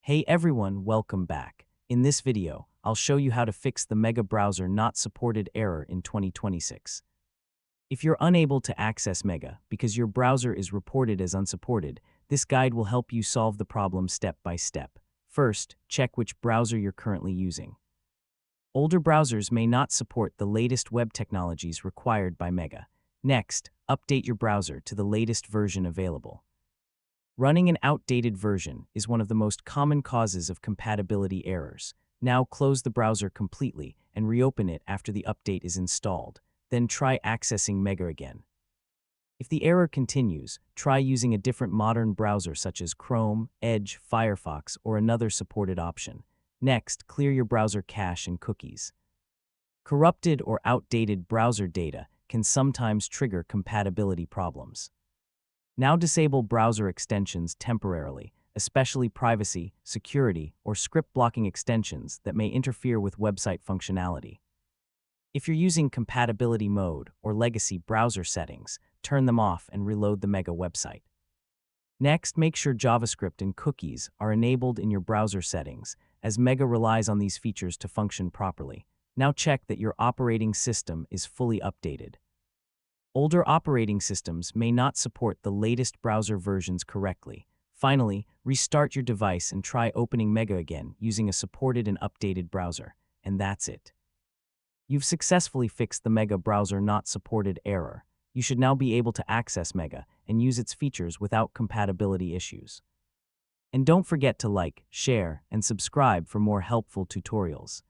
Hey everyone, welcome back. In this video, I'll show you how to fix the Mega Browser Not Supported error in 2026. If you're unable to access Mega because your browser is reported as unsupported, this guide will help you solve the problem step by step. First, check which browser you're currently using. Older browsers may not support the latest web technologies required by Mega. Next, update your browser to the latest version available. Running an outdated version is one of the most common causes of compatibility errors. Now close the browser completely and reopen it after the update is installed. Then try accessing Mega again. If the error continues, try using a different modern browser such as Chrome, Edge, Firefox, or another supported option. Next, clear your browser cache and cookies. Corrupted or outdated browser data can sometimes trigger compatibility problems. Now disable browser extensions temporarily, especially privacy, security, or script blocking extensions that may interfere with website functionality. If you're using compatibility mode or legacy browser settings, turn them off and reload the Mega website. Next, make sure JavaScript and cookies are enabled in your browser settings, as Mega relies on these features to function properly. Now check that your operating system is fully updated. Older operating systems may not support the latest browser versions correctly. Finally, restart your device and try opening Mega again using a supported and updated browser. And that's it. You've successfully fixed the Mega Browser Not Supported error. You should now be able to access Mega and use its features without compatibility issues. And don't forget to like, share, and subscribe for more helpful tutorials.